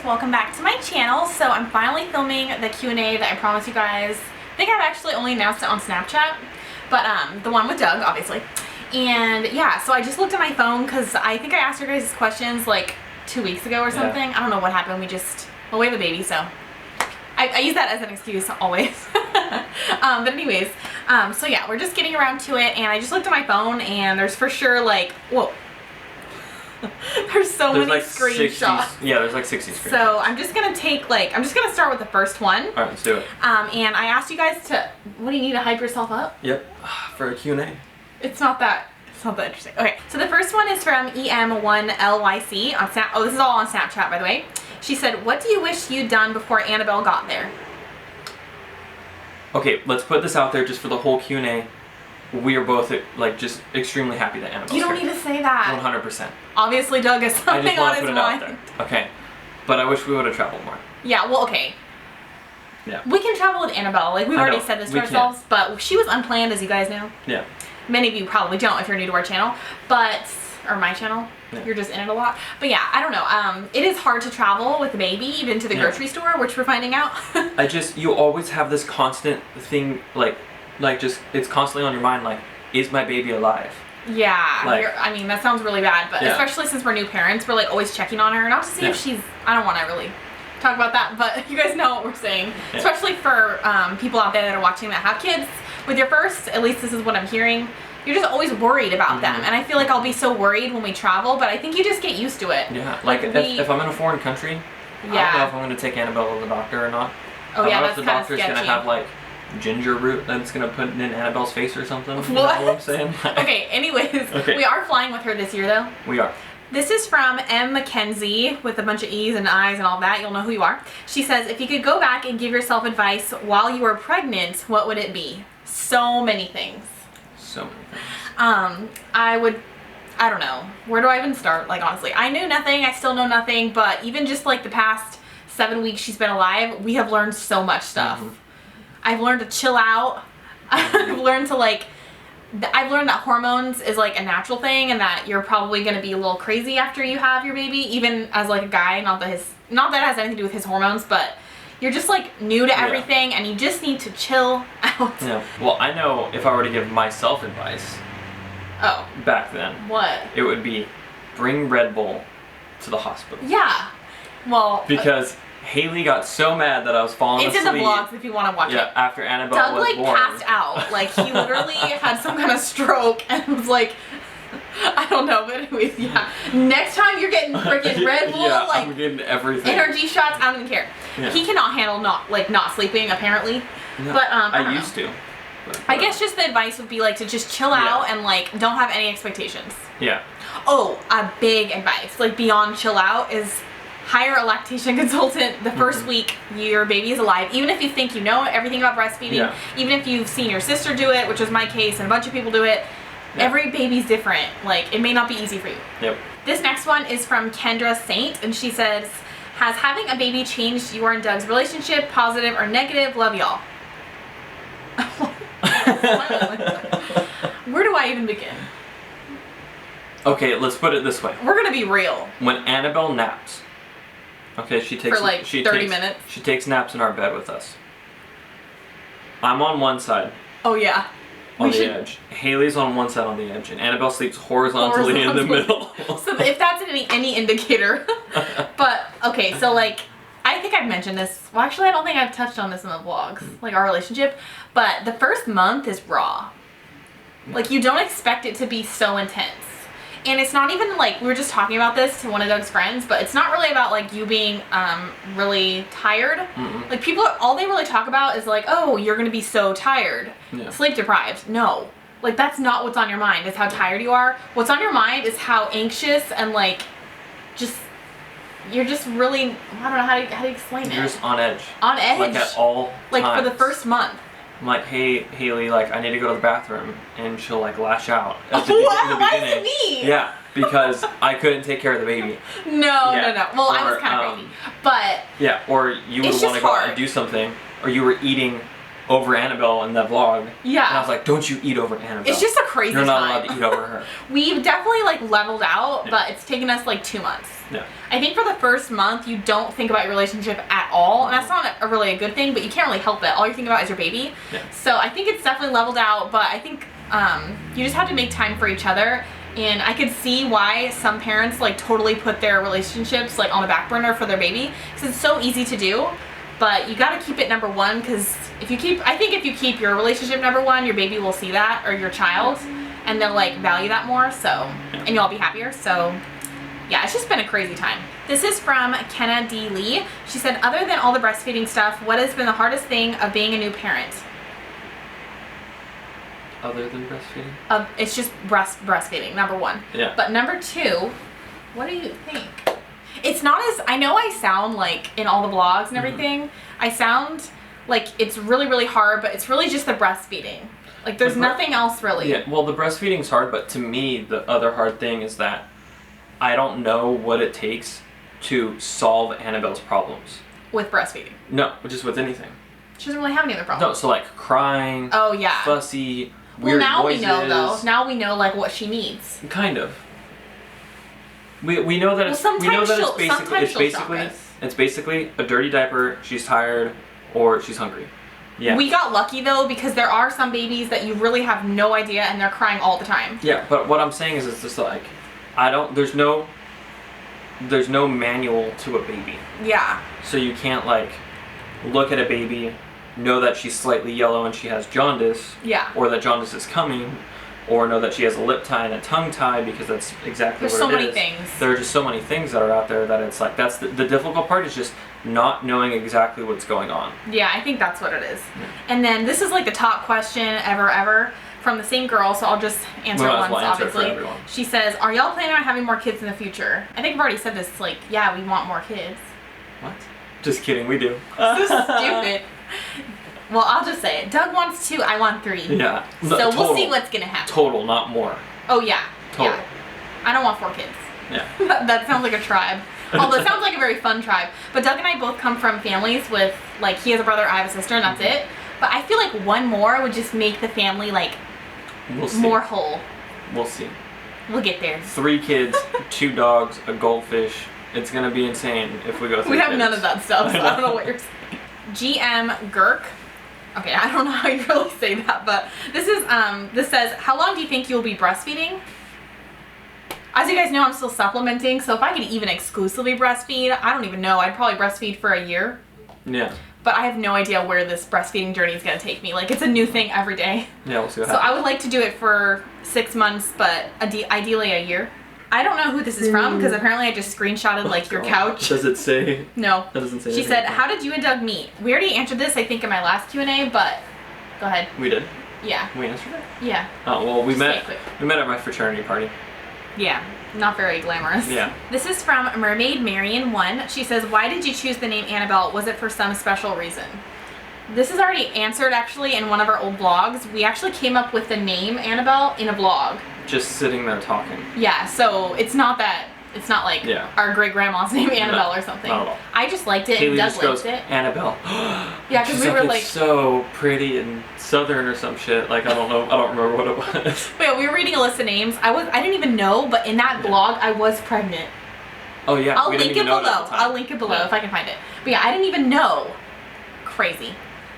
welcome back to my channel. So I'm finally filming the Q&A that I promised you guys. I think I've actually only announced it on Snapchat, but the one with Doug, obviously. And yeah, so I just looked at my phone because I think I asked your guys questions like 2 weeks ago or something. Yeah. I don't know what happened. Well, we have a baby, so I use that as an excuse always. But anyways, so yeah, we're just getting around to it, and I just looked at my phone, and there's for sure like, whoa. There's many like screenshots. 60, yeah, there's like 60 screenshots. So I'm just gonna start with the first one. All right, let's do it. And I asked you guys to, what do you need to hype yourself up? Yep, for a Q&A. It's not that interesting. Okay, so the first one is from EM1LYC on Snap. Oh, this is all on Snapchat, by the way. She said, "What do you wish you'd done before Annabelle got there?" Okay, let's put this out there just for the whole Q&A. We are both like just extremely happy that Annabelle's here. You don't need to say that. 100%. Obviously, Doug has something on his mind. Out there. Okay, but I wish we would have traveled more. Yeah. Well, okay. Yeah. We can travel with Annabelle. Like we've already said this to ourselves, but she was unplanned, as you guys know. Yeah. Many of you probably don't if you're new to our channel, or my channel. Yeah. You're just in it a lot. But yeah, I don't know. It is hard to travel with a baby, even to the grocery store, which we're finding out. You always have this constant thing, like just, it's constantly on your mind, like, is my baby alive? Yeah, I mean, that sounds really bad, but especially since we're new parents, we're like always checking on her, not to see if she's, I don't want to really talk about that, but you guys know what we're saying. Yeah. Especially for people out there that are watching that have kids. With your first, at least this is what I'm hearing, you're just always worried about them. And I feel like I'll be so worried when we travel, but I think you just get used to it. Yeah, like if I'm in a foreign country, I don't know if I'm going to take Annabelle to the doctor or not. Oh yeah, that's kind of sketchy. I don't know if the doctor's going to have like ginger root that's going to put in Annabelle's face or something. What? You know what I'm saying? Okay, anyways, we are flying with her this year though. We are. This is from M. Mackenzie with a bunch of E's and I's and all that. You'll know who you are. She says, if you could go back and give yourself advice while you were pregnant, what would it be? So many things. So many things. I don't know. Where do I even start? Like, honestly, I knew nothing. I still know nothing. But even just like the past 7 weeks she's been alive, we have learned so much stuff. I've learned to chill out. I've learned that hormones is like a natural thing, and that you're probably going to be a little crazy after you have your baby, even as like a guy. Not that it has anything to do with his hormones, but you're just like new to everything, and you just need to chill out. Yeah. Well, I know if I were to give myself advice. Oh. Back then. What? It would be bring Red Bull to the hospital. Yeah. Well. Because Hayley got so mad that I was falling asleep. It's in the vlogs if you want to watch it. Yeah, after Annabelle Doug, was born. passed out. Like, he literally had some kind of stroke and was like, I don't know, but anyways, yeah. Next time you're getting freaking Red Bull, like, I'm getting everything. Energy shots, I don't even care. Yeah. He cannot handle not sleeping, apparently. No, but, I used to. I guess just the advice would be, like, to just chill out and, like, don't have any expectations. Yeah. Oh, a big advice, like, beyond chill out is hire a lactation consultant the first week your baby is alive. Even if you think you know everything about breastfeeding, even if you've seen your sister do it, which was my case, and a bunch of people do it, every baby's different. Like, it may not be easy for you. Yep. This next one is from Kendra Saint, and she says, has having a baby changed your and Doug's relationship, positive or negative? Love y'all. Where do I even begin? Okay, let's put it this way. We're gonna be real. When Annabelle naps, okay, she takes 30 minutes. She takes naps in our bed with us. I'm on one side. Oh yeah. On the edge. Hayley's on one side on the edge, and Annabelle sleeps horizontally in the middle. So if that's any indicator. But okay, so like, I think I've mentioned this. Well, actually, I don't think I've touched on this in the vlogs, like our relationship. But the first month is raw. Like, you don't expect it to be so intense. And it's not even like, we were just talking about this to one of Doug's friends, but it's not really about like you being really tired. Like, people, all they really talk about is like, oh, you're going to be so tired. Sleep deprived. No. Like, that's not what's on your mind, is how tired you are. What's on your mind is how anxious and like, you're just really, I don't know how to explain it. You're just on edge. On edge. Like at all Like times. for the first month. I'm like, hey, Hayley, like, I need to go to the bathroom, and she'll, like, lash out. What? Why is it me? Yeah, because I couldn't take care of the baby. No. Well, I was kind of crazy. But yeah, or you would want to go out and do something, or you were eating over Annabelle in that vlog. Yeah. And I was like, don't you eat over Annabelle. It's just a crazy You're not time. allowed to eat over her. We've definitely like leveled out, Yeah. but it's taken us like 2 months. Yeah. I think for the first month, you don't think about your relationship at all. And that's not really a good thing, but you can't really help it. All you think about is your baby. Yeah. So I think it's definitely leveled out, but I think you just have to make time for each other. And I could see why some parents like totally put their relationships like on the back burner for their baby, because it's so easy to do. But you got to keep it number one, because if you keep your relationship number one, your baby will see that, or your child, and they'll like value that more. So, and you'll all be happier. So, yeah, it's just been a crazy time. This is from Kenna D. Lee. She said, other than all the breastfeeding stuff, what has been the hardest thing of being a new parent? Other than breastfeeding? It's just breastfeeding, number one. Yeah. But number two, what do you think? It's not as, I know I sound like in all the vlogs and everything, I sound like it's really, really hard, but it's really just the breastfeeding. Like there's nothing else really. Yeah, well the breastfeeding's hard, but to me the other hard thing is that I don't know what it takes to solve Annabelle's problems. With breastfeeding? No, just with anything. She doesn't really have any other problems. No, so like crying, oh yeah, fussy, weird now noises. we know though. Now we know like what she needs. Kind of. We know that it's it's basically a dirty diaper, she's tired, or she's hungry. Yeah. We got lucky though, because there are some babies that you really have no idea and they're crying all the time. Yeah, but what I'm saying is it's just like there's no manual to a baby. Yeah. So you can't like look at a baby, know that she's slightly yellow and she has jaundice. Yeah. Or that jaundice is coming, or know that she has a lip tie and a tongue tie, because that's exactly There's what it is. so many things. There are just so many things that are out there that it's like that's the difficult part is just not knowing exactly what's going on. Yeah, I think that's what it is. Yeah. And then this is like the top question ever from the same girl, so I'll just answer it once, obviously. She says, are y'all planning on having more kids in the future? I think I've already said this, like, yeah, we want more kids. What? Just kidding, we do. So stupid. Well, I'll just say it. Doug wants 2, I want 3. Yeah. So we'll see what's gonna happen. Total, not more. Oh yeah. Total. Yeah. I don't want 4 kids. Yeah. That sounds like a tribe. Although it sounds like a very fun tribe. But Doug and I both come from families with, like, he has a brother, I have a sister, and that's it. But I feel like 1 more would just make the family, like, more whole. We'll see. We'll get there. 3 kids, 2 dogs, a goldfish. It's gonna be insane if we go through. We have none of that stuff, so I don't know what you're saying. GM Girk. Okay, I don't know how you really say that, but this says, how long do you think you'll be breastfeeding? As you guys know, I'm still supplementing, so if I could even exclusively breastfeed, I don't even know. I'd probably breastfeed for a year. Yeah. But I have no idea where this breastfeeding journey is going to take me. Like, it's a new thing every day. Yeah, we'll see what happens. So I would like to do it for 6 months, but ideally a year. I don't know who this is from, because apparently I just screenshotted, like, your couch. Does it say? No. That doesn't say She said, how did you and Doug meet? We already answered this, I think, in my last Q&A, but go ahead. We did? Yeah. We answered it? Yeah. Oh, well, we met at my fraternity party. Yeah. Not very glamorous. Yeah. This is from Mermaid Marion 1. She says, why did you choose the name Annabelle? Was it for some special reason? This is already answered, actually, in one of our old vlogs. We actually came up with the name Annabelle in a vlog. Just sitting there talking. Yeah, so it's not like our great grandma's name Annabelle or something. Not at all. I just liked it, Hayley and Doug just goes, liked it. Annabelle. Yeah, because we were like, it's so pretty and southern or some shit. Like, I don't remember what it was. But yeah, we were reading a list of names. I didn't even know, but in that vlog, I was pregnant. Oh yeah. I'll link it below. I'll link it below if I can find it. But yeah, I didn't even know. Crazy.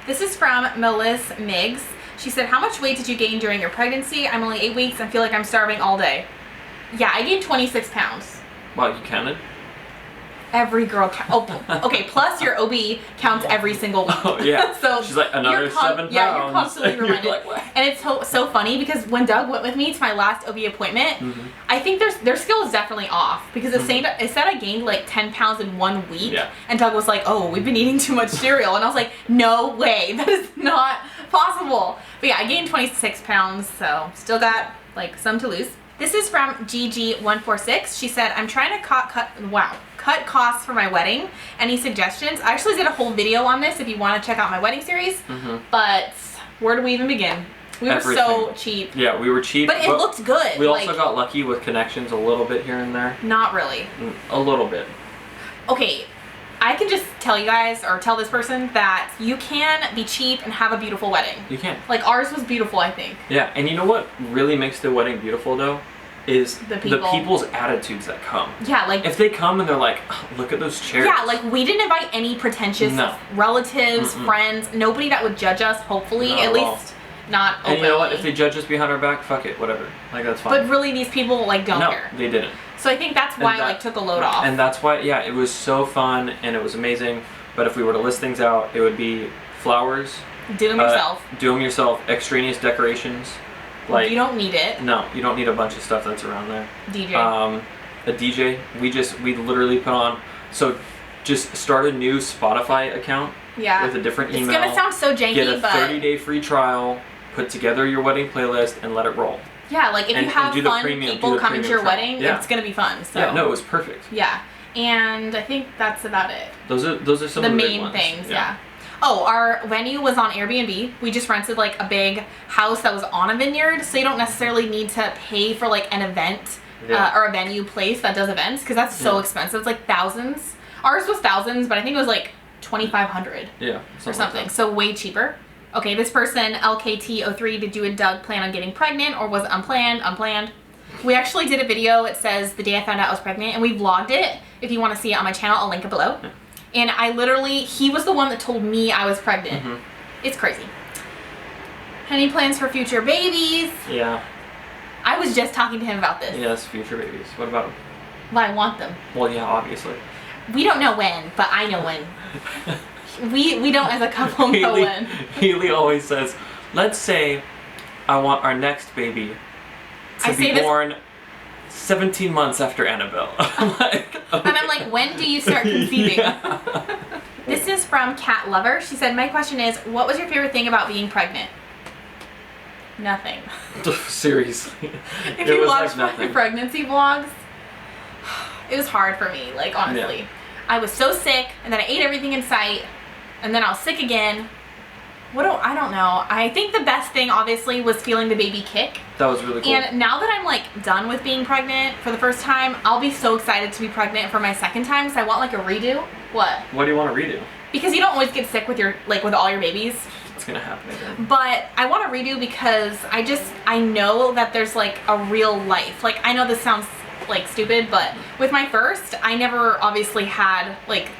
This is from Melissa Miggs. She said, how much weight did you gain during your pregnancy? I'm only 8 weeks and feel like I'm starving all day. Yeah, I gained 26 pounds. Wow, you counted? Every girl okay, plus your OB counts every single week. Oh, yeah. So she's like, another 7 pounds. Yeah, you're constantly reminded. Like, what? And it's so funny because when Doug went with me to my last OB appointment, I think their skill is definitely off, because it said I gained like 10 pounds in 1 week. Yeah. And Doug was like, oh, we've been eating too much cereal. And I was like, no way, that is not possible. But yeah, I gained 26 pounds, so still got like some to lose. This is from GG146. She said, I'm trying to cut costs for my wedding. Any suggestions? I actually did a whole video on this if you want to check out my wedding series. But where do we even begin? We were so cheap. Yeah, we were cheap. But it looked good. We also got lucky with connections a little bit here and there. Not really. A little bit. Okay. I can just tell you guys, or tell this person, that you can be cheap and have a beautiful wedding. You can. Like, ours was beautiful, I think. Yeah, and you know what really makes the wedding beautiful, though? Is the people's attitudes that come. Yeah, like... If they come and they're like, oh, look at those chairs. Yeah, like, we didn't invite any pretentious relatives, friends, nobody that would judge us, hopefully. Not at at all. least not openly. And you know what? If they judge us behind our back, fuck it, whatever. Like, that's fine. But really, these people, like, don't care. No, they didn't. So I think that's why I, like, took a load off. And that's why, yeah, it was so fun and it was amazing. But if we were to list things out, it would be flowers. Do them yourself. Do them yourself. Extraneous decorations. Like, you don't need it. No, you don't need a bunch of stuff that's around there. DJ. A DJ. We literally put on. So, just start a new Spotify account. Yeah. With a different email. It's gonna sound so janky, get a but 30-day free trial. Put together your wedding playlist and let it roll. Yeah, like if you have fun people coming to your wedding, it's gonna be fun. So. Yeah, no, it was perfect. Yeah, and I think that's about it. Those are some of the main ones. things. Yeah. Oh, our venue was on Airbnb. We just rented like a big house that was on a vineyard, so you don't necessarily need to pay for like an event or a venue place that does events, because that's so expensive. It's like thousands. Ours was thousands, but I think it was like 2,500. Yeah. Or something. Like so way cheaper. Okay, this person, LKT03, did you and Doug plan on getting pregnant, or was it unplanned? Unplanned. We actually did a video. It says the day I found out I was pregnant, and we vlogged it. If you want to see it on my channel, I'll link it below. Yeah. And I literally, he was the one that told me I was pregnant. It's crazy. Any plans for future babies? Yeah. I was just talking to him about this. Yes, future babies. What about them? Well, I want them. Well, yeah, obviously. We don't know when, but I know when. We don't as a couple know when. Haley always says, let's say I want our next baby to be born 17 months after Annabelle. I'm like, okay. And I'm like, when do you start conceiving? This is from Cat Lover. She said, my question is, what was your favorite thing about being pregnant? Nothing. Seriously. If you watch my pregnancy vlogs, it was hard for me, like, honestly. Yeah. I was so sick, and then I ate everything in sight, and then I was sick again. I don't know. I think the best thing, obviously, was feeling the baby kick. That was really cool. And now that I'm, like, done with being pregnant for the first time, I'll be so excited to be pregnant for my second time, because I want, like, a redo. What? What do you want to redo? Because you don't always get sick with your, like, with all your babies. It's gonna happen again. But I want to redo because I know that there's, like, a real life. Like, I know this sounds, like, stupid, but with my first, I never obviously had, like,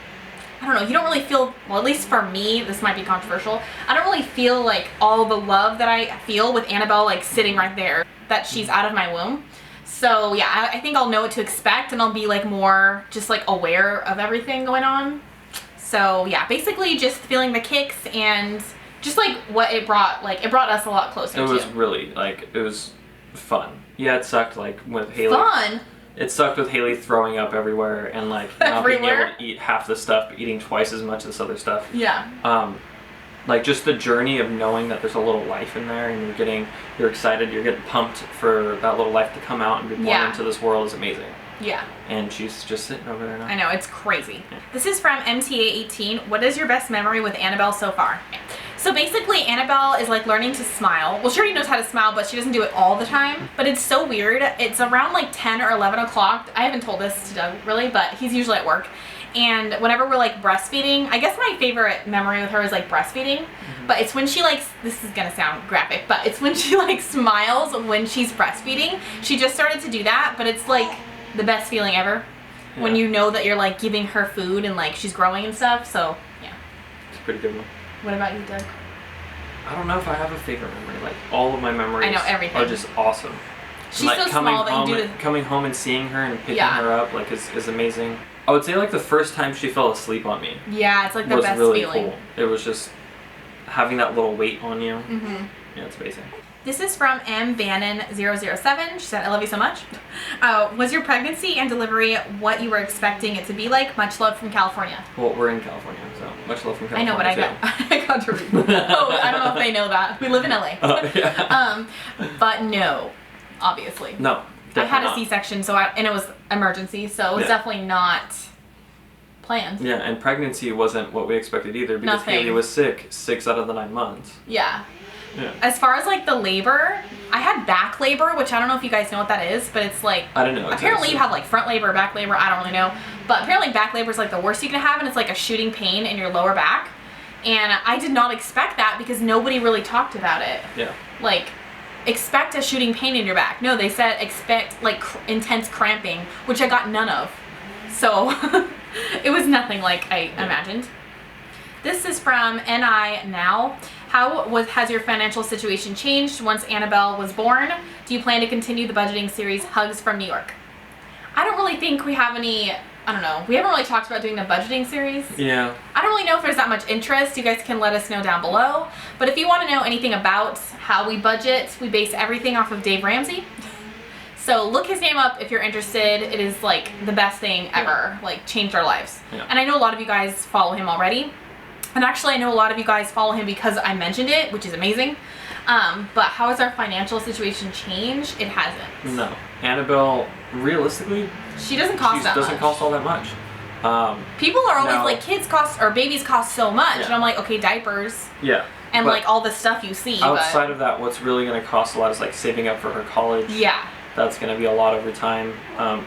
I don't know, you don't really feel, well, at least for me, this might be controversial, I don't really feel, like, all the love that I feel with Annabelle, like, sitting right there, that she's out of my womb. So, yeah, I think I'll know what to expect, and I'll be, like, more just, like, aware of everything going on. So, yeah, basically just feeling the kicks and just, like, what it brought us a lot closer to. It was really, like, it was fun. Yeah, it sucked, like, with Haley. Fun? It sucked with Haley throwing up everywhere and, like, not being able to eat half the stuff, but eating twice as much of this other stuff. Yeah. Like, just the journey of knowing that there's a little life in there, and you're excited, you're getting pumped for that little life to come out and be born into this world is amazing. Yeah. And she's just sitting over there now. I know, it's crazy. Yeah. This is from MTA18. What is your best memory with Annabelle so far? So basically, Annabelle is like learning to smile. Well, she already knows how to smile, but she doesn't do it all the time. But it's so weird. It's around like 10 or 11 o'clock. I haven't told this to Doug really, but he's usually at work. And whenever we're like breastfeeding, I guess my favorite memory with her is like breastfeeding. But it's when she like, this is gonna sound graphic, but it's when she like smiles when she's breastfeeding. She just started to do that, but it's like the best feeling ever. Yeah. When you know that you're like giving her food and like she's growing and stuff. So yeah. It's a pretty good one. What about you, Doug? I don't know if I have a favorite memory. Like, all of my memories everything are just awesome. She's like, so small that you do coming home and seeing her and picking her up, like, is amazing. I would say, like, the first time she fell asleep on me. Yeah, it's like the best really feeling. Cool. It was just having that little weight on you. Yeah, it's amazing. This is from M. Bannon007. She said, I love you so much. Was your pregnancy and delivery what you were expecting it to be like? Much love from California. Well, we're in California, so much love from California. I know, but I got to read. Oh, I don't know if they know that. We live in LA. Yeah. But no, obviously. No, I had a C-section, and it was emergency, so it was definitely not planned. Yeah, and pregnancy wasn't what we expected either, because Haley was sick 6 out of the 9 months. Yeah. As far as like the labor, I had back labor, which I don't know if you guys know what that is, but it's like, I don't know. Apparently you have like front labor, back labor, I don't really know. But apparently back labor is like the worst you can have, and it's like a shooting pain in your lower back. And I did not expect that because nobody really talked about it. Yeah. Like, expect a shooting pain in your back. No, they said expect like intense cramping, which I got none of. So it was nothing like I imagined. This is from NI Now. Has your financial situation changed once Annabelle was born? Do you plan to continue the budgeting series Hugs from New York? I don't really think we have any, I don't know. We haven't really talked about doing the budgeting series. Yeah. I don't really know if there's that much interest. You guys can let us know down below. But if you want to know anything about how we budget, we base everything off of Dave Ramsey. So look his name up if you're interested. It is like the best thing ever. Like changed our lives. Yeah. And I know a lot of you guys follow him already. And actually I know a lot of you guys follow him because I mentioned it, which is amazing. But how has our financial situation changed? It hasn't. No. Annabelle, realistically, she doesn't cost that much. Doesn't cost all that much. People are always like, kids cost, or babies cost so much. Yeah. And I'm like, okay, diapers. Yeah. And like all the stuff you see. Outside of that, what's really going to cost a lot is like saving up for her college. Yeah. That's going to be a lot of her time.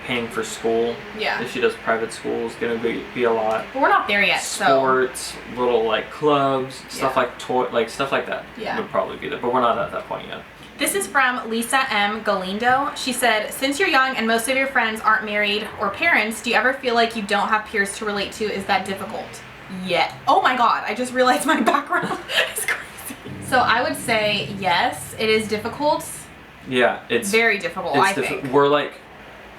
Paying for school. Yeah. If she does private school, is going to be a lot. But we're not there yet. Sports, little like clubs, stuff like stuff like that. Yeah. Would probably be there, but we're not at that point yet. This is from Lisa M. Galindo. She said, since you're young and most of your friends aren't married or parents, do you ever feel like you don't have peers to relate to? Is that difficult? Yeah. Oh my God, I just realized my background is crazy. So I would say yes, it is difficult. Yeah, it's very difficult, I think. We're like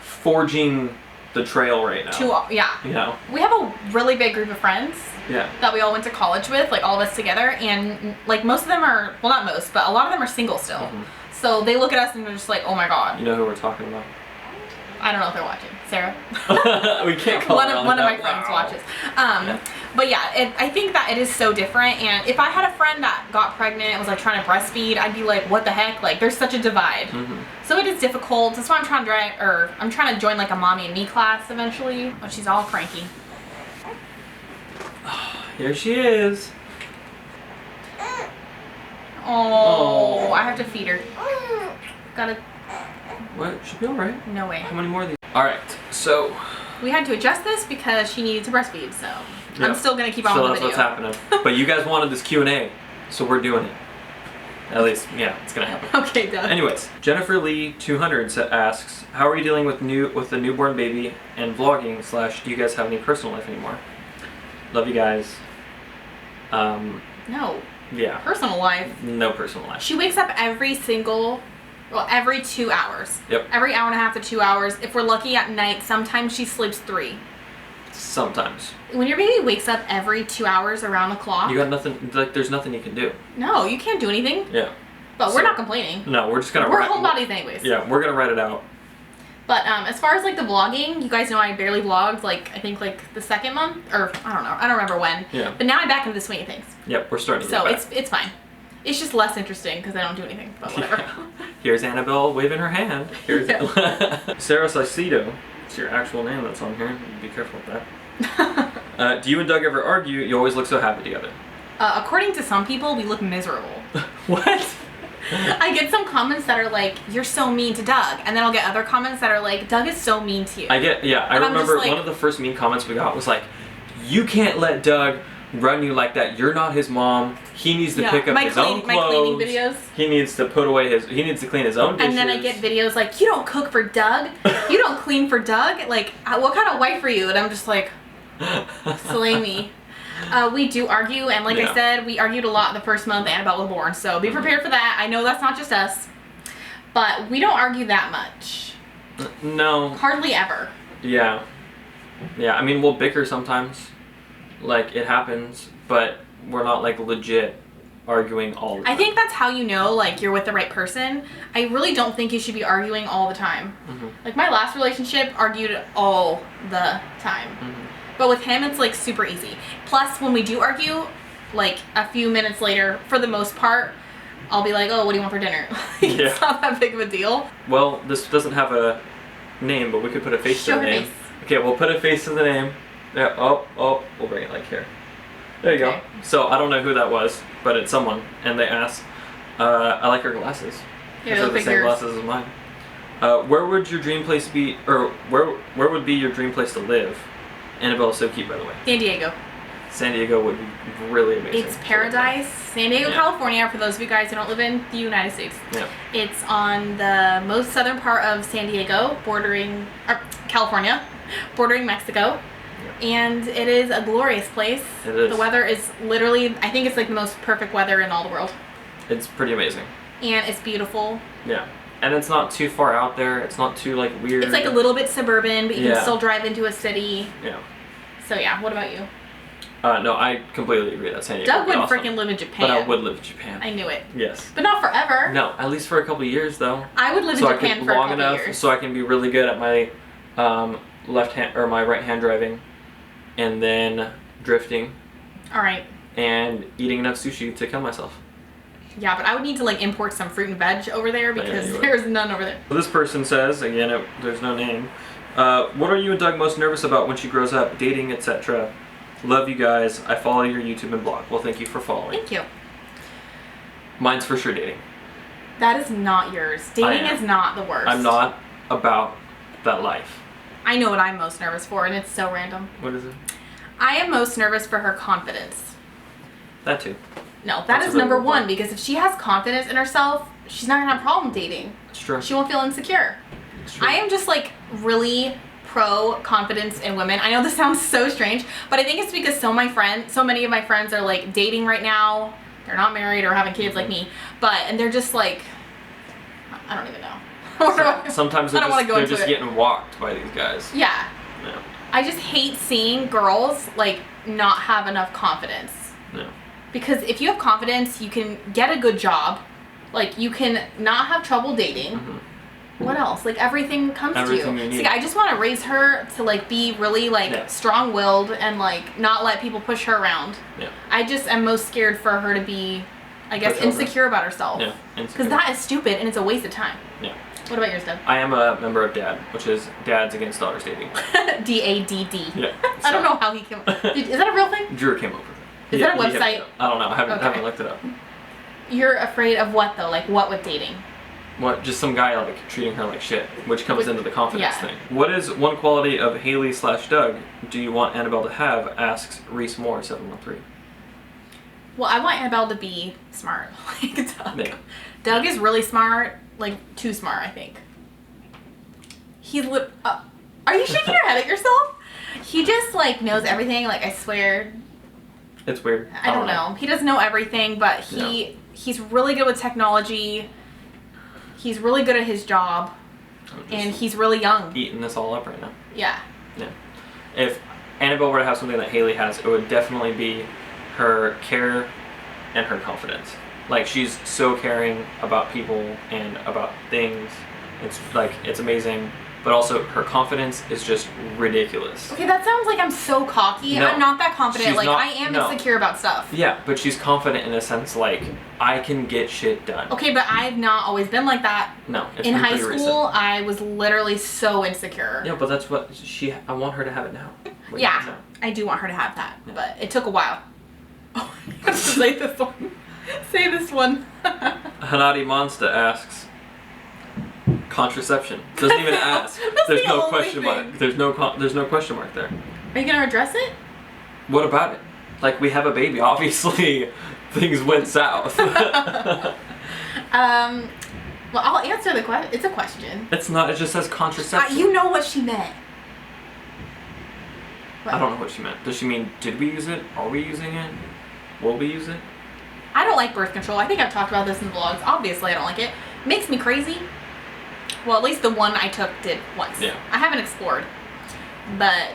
forging the trail right now. Yeah. You know? We have a really big group of friends. Yeah. That we all went to college with, like all of us together, and like most of them are, well not most, but a lot of them are single still. Mm-hmm. So they look at us and they're just like, oh my God. You know who we're talking about? I don't know if they're watching. Sarah? We can't call one of my friends watches. Yeah. But yeah, I think that it is so different, and if I had a friend that got pregnant and was like trying to breastfeed, I'd be like, what the heck? Like there's such a divide. Mm-hmm. So it is difficult. That's why I'm trying to join like a mommy and me class eventually. Oh, she's all cranky. Here she is. Oh, I have to feed her. Gotta. What? She'll be alright. No way. How many more of these? Alright, so. We had to adjust this because she needed to breastfeed, so. Yep. I'm still gonna keep on with the video. So that's what's happening. But you guys wanted this Q&A, so we're doing it. At least, yeah, it's gonna happen. Okay, done. Anyways, Jennifer Lee 200 asks, how are you dealing with the newborn baby and vlogging / do you guys have any personal life anymore? Love you guys. No. Yeah. Personal life. No personal life. She wakes up every 2 hours. Yep. Every hour and a half to 2 hours. If we're lucky at night, sometimes she sleeps 3. Sometimes. When your baby wakes up every 2 hours around the clock. You got nothing, like there's nothing you can do. No, you can't do anything. Yeah. But we're not complaining. No, we're just gonna We're homebodies anyways. Yeah, we're gonna write it out. But as far as like the vlogging, you guys know I barely vlogged like I think like the second month, or I don't know, I don't remember when. Yeah. But now I'm back into the swing of things. Yep, we're starting to So get back. it's fine. It's just less interesting because I don't do anything. But whatever. Yeah. Here's Annabelle waving her hand. Here's Sarah Saucedo. It's your actual name that's on here. Be careful with that. Do you and Doug ever argue? You always look so happy together. According to some people, we look miserable. What? I get some comments that are like, you're so mean to Doug. And then I'll get other comments that are like, Doug is so mean to you. I remember like, one of the first mean comments we got was like, you can't let Doug run you like that. You're not his mom. He needs to pick up his own clothes. My cleaning videos. He needs to he needs to clean his own dishes. And then I get videos like, you don't cook for Doug. You don't clean for Doug. Like, what kind of wife are you? And I'm just like, slay me. We do argue, and like I said, we argued a lot the first month Annabelle was born, so be prepared for that. I know that's not just us, but we don't argue that much. No. Hardly ever. Yeah. Yeah, I mean, we'll bicker sometimes. Like, it happens, but we're not, like, legit arguing all the time. I think that's how you know, like, you're with the right person. I really don't think you should be arguing all the time. Mm-hmm. Like, my last relationship argued all the time. Mm-hmm. But with him, it's like super easy. Plus, when we do argue, like a few minutes later, for the most part, I'll be like, oh, what do you want for dinner? It's not that big of a deal. Well, this doesn't have a name, but we could put a face to the name. Face. Okay, we'll put a face to the name. Yeah, we'll bring it like here. There you go. So I don't know who that was, but it's someone. And they asked, I like her glasses. Yeah, they're the same glasses as mine. Where would your dream place be, or where would be your dream place to live? Annabelle is so cute, by the way. San Diego. San Diego would be really amazing. It's paradise. San Diego, California, for those of you guys who don't live in the United States. Yeah. It's on the most southern part of San Diego, bordering California, bordering Mexico. Yeah. And it is a glorious place. It is. The weather is literally, I think it's like the most perfect weather in all the world. It's pretty amazing. And it's beautiful. Yeah. And it's not too far out there. It's not too like weird. It's like a little bit suburban, but you can still drive into a city. Yeah. So yeah, what about you? No, I completely agree that San Diego Doug would would awesome. freaking live in Japan. But I would live in Japan. I knew it. Yes. But not forever. No, at least for a couple of years though. I would live in Japan for a couple of years. So I can be really good at my left hand or my right hand driving, and then drifting. All right. And eating enough sushi to kill myself. Yeah, but I would need to like import some fruit and veg over there because there's none over there. So this person says, again, there's no name. What are you and Doug most nervous about when she grows up? Dating, etc. Love you guys. I follow your YouTube and blog. Well, thank you for following. Thank you. Mine's for sure dating. That is not yours. Dating is not the worst. I'm not about that life. I know what I'm most nervous for, and it's so random. What is it? I am most nervous for her confidence. That too. No, that's is number one, because if she has confidence in herself, she's not going to have a problem dating. It's true. She won't feel insecure. It's true. I am just like really pro confidence in women. I know this sounds so strange, but I think it's because so many of my friends are like dating right now. They're not married or having kids like me, and they're just like, I don't even know. Sometimes they're just getting walked by these guys. Yeah. No. I just hate seeing girls like not have enough confidence. No. Because if you have confidence, you can get a good job. Like you can not have trouble dating. Mm-hmm. What else? Like everything comes to you. So, like, I just want to raise her to like be really like strong-willed and like not let people push her around. Yeah. I just am most scared for her to be, I guess, insecure about herself. Yeah. Because that is stupid and it's a waste of time. Yeah. What about yours, Deb? I am a member of DAD, which is Dads Against Daughters Dating. DADD. Yeah. I don't know how he came. Is that a real thing? Drew came up with it. Is that a website? I don't know. I haven't looked it up. You're afraid of what though? Like what with dating? What? Just some guy like treating her like shit, which comes into the confidence thing. What is one quality of Hayley/Doug do you want Annabelle to have? Asks Reese Moore 713. Well, I want Annabelle to be smart, like Doug. Yeah. Doug is really smart, like too smart, I think. Are you shaking your head at yourself? He just like knows everything. Like I swear. It's weird. I don't know. He doesn't know everything, but he's really good with technology. He's really good at his job, and he's really young. Eating this all up right now. Yeah. Yeah. If Annabelle were to have something that Hayley has, it would definitely be her care and her confidence. Like she's so caring about people and about things. It's amazing. But also her confidence is just ridiculous. Okay, that sounds like I'm so cocky. No, I'm not that confident. Like I am insecure about stuff. Yeah, but she's confident in a sense like I can get shit done. Okay, but I've not always been like that. No, it's in high school, recent. I was literally so insecure. Yeah, but that's what I want her to have it now. Yeah, I do want her to have that, but it took a while. Oh, I have to say this one. Say this one. Hanadi Monsta asks. Contraception. Doesn't even ask. There's no question mark. There's no question mark there. Are you gonna address it? What about it? Like we have a baby. Obviously, things went south. Well, I'll answer the question. It's a question. It's not. It just says contraception. You know what she meant. What? I don't know what she meant. Does she mean did we use it? Are we using it? Will we use it? I don't like birth control. I think I've talked about this in vlogs. Obviously, I don't like it. It makes me crazy. Well, at least the one I took did once. Yeah. I haven't explored. But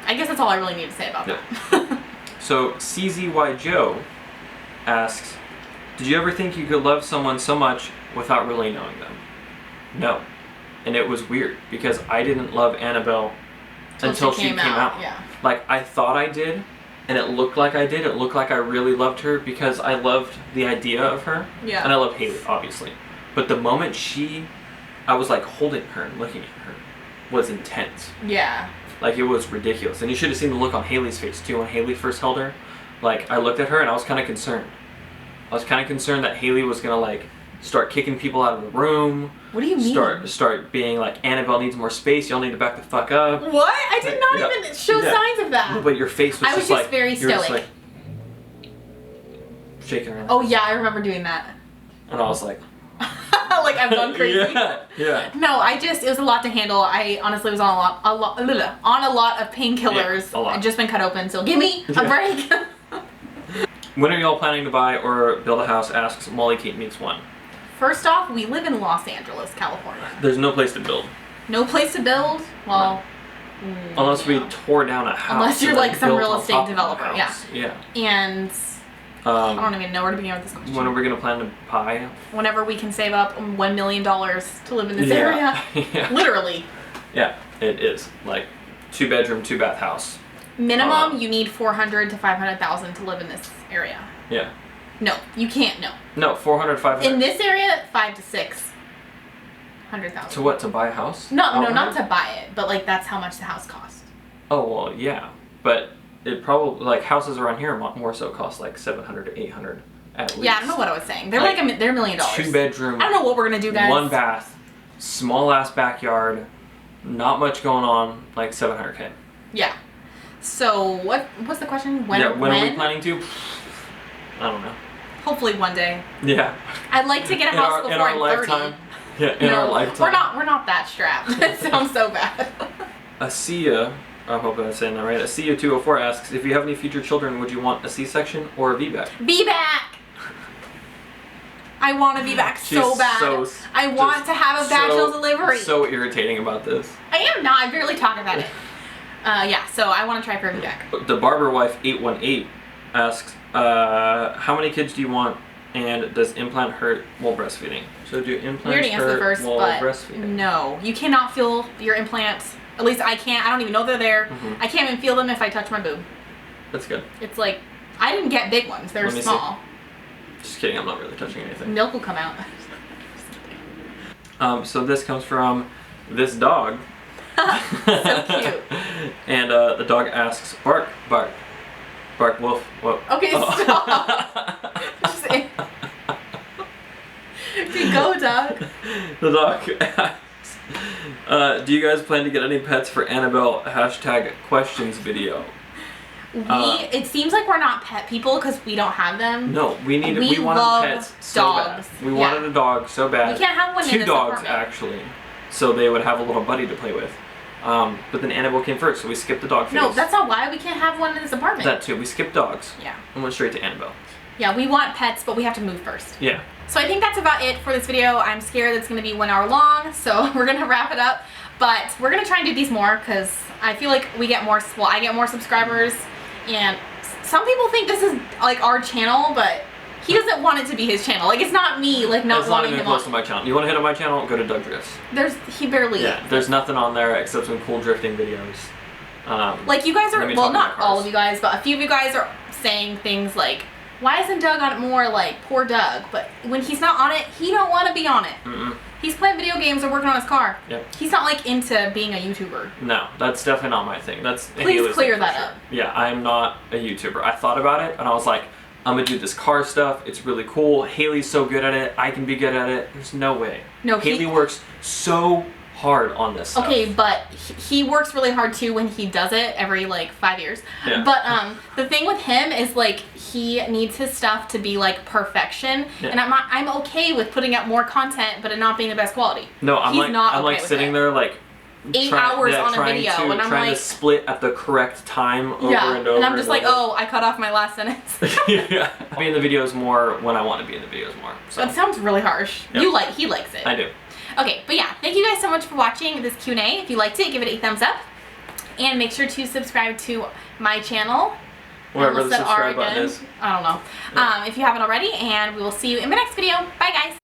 I guess that's all I really need to say about that. So, CZY Joe asks, did you ever think you could love someone so much without really knowing them? No. And it was weird because I didn't love Annabelle until she came out. Yeah. Like, I thought I did, and it looked like I did. It looked like I really loved her because I loved the idea of her. Yeah. And I love Hayley, obviously. But the moment I was like holding her and looking at her was intense. Yeah. Like it was ridiculous. And you should have seen the look on Hayley's face too when Hayley first held her. Like I looked at her and I was kind of concerned. I was kind of concerned that Hayley was going to like start kicking people out of the room. What do you mean? Start being like, Annabelle needs more space. Y'all need to back the fuck up. What? I did not even show signs of that. But your face was I was just like very stoic. Just like shaking around. Oh yeah, I remember doing that. And I was like, like I've gone crazy. Yeah. No, it was a lot to handle. I honestly was on a lot of painkillers. Yeah, a lot. I'd just been cut open, so give me a break. When are y'all planning to buy or build a house? Asks Molly Kate Meets One. First off, we live in Los Angeles, California. There's no place to build. No place to build? Well, unless we tore down a house. Unless you're like some real estate developer, yeah. And I don't even know where to begin with this question. When are we gonna plan to buy? Whenever we can save up $1 million to live in this area. Yeah. Literally. Yeah, it is like 2-bedroom, 2-bath house. Minimum, you need $400,000 to $500,000 to live in this area. Yeah. No, you can't. No. No, 400, 500. In this area, $500,000 to $600,000. To what? To buy a house? No, not to buy it, but like that's how much the house cost. Oh well, yeah, but it probably like houses around here more so cost like $700 to $800 at least. Yeah, I don't know what I was saying. They're like they're $1 million. 2-bedroom. I don't know what we're gonna do, guys. 1 bath, small ass backyard, not much going on, like $700K. Yeah. So what's the question? When are we planning to? I don't know. Hopefully one day. Yeah. I'd like to get a house before I'm 30. Lifetime. Yeah, in our lifetime. We're not that strapped. That sounds so bad. Asia, I hope I'm saying that right. Asia204 asks, if you have any future children, would you want a C-section or a VBAC? VBAC! I want a VBAC so bad. I want to have a vaginal delivery. So irritating about this. I am not. I barely talk about it. Yeah, so I want to try for a VBAC. The Barber Wife 818 asks, how many kids do you want, and does implant hurt while breastfeeding? So do implants hurt while breastfeeding? No, you cannot feel your implants. At least I can't. I don't even know they're there. Mm-hmm. I can't even feel them if I touch my boob. That's good. It's like, I didn't get big ones. They're small. Just kidding. I'm not really touching anything. Milk will come out. So this comes from this dog. So cute. And the dog asks, bark, bark. Bark, wolf, whoop. Okay, stop. Okay, go, dog. The dog asks, do you guys plan to get any pets for Annabelle #questions video? It seems like we're not pet people because we don't have them. No, we wanted pets so dogs. bad. We wanted a dog so bad. We can't have one in this 2 dogs apartment. actually, so they would have a little buddy to play with. But then Annabelle came first, so we skipped the dog phase. No, that's not why we can't have one in this apartment. That too. We skipped dogs. Yeah. And went straight to Annabelle. Yeah, we want pets, but we have to move first. Yeah. So I think that's about it for this video. I'm scared it's going to be 1 hour long, so we're going to wrap it up. But we're going to try and do these more because I feel like I get more subscribers, and some people think this is like our channel, but he doesn't want it to be his channel. Like, it's not me, like, not wanting him on. It's not even close to my channel. You want to hit up my channel? Go to Doug Drifts. He barely. Yeah, there's nothing on there except some cool drifting videos. Like, you guys are, well, not all of you guys, but a few of you guys are saying things like, why isn't Doug on it more? Like, poor Doug. But when he's not on it, he don't want to be on it. Mm-mm. He's playing video games or working on his car. Yep. He's not, like, into being a YouTuber. No, that's definitely not my thing. Please clear that up. Yeah, I'm not a YouTuber. I thought about it, and I was like, I'm gonna do this car stuff. It's really cool. Hayley's so good at it. I can be good at it. There's no way. No, Hayley works so hard on this stuff. Okay, but he works really hard too when he does it every like 5 years. Yeah. But the thing with him is like he needs his stuff to be like perfection, yeah. and I'm okay with putting out more content, but it not being the best quality. No, I'm like sitting there like 8 hours on a video, and I'm trying like to split at the correct time over and over. And I'm just like, oh, I cut off my last sentence. Yeah, I'll be in the videos more when I want to be in the videos more. So. That sounds really harsh. Yep. He likes it. I do. Okay, but yeah, thank you guys so much for watching this Q&A. If you liked it, give it a thumbs up, and make sure to subscribe to my channel. Wherever the subscribe button is. I don't know. Yeah. If you haven't already, and we will see you in my next video. Bye, guys.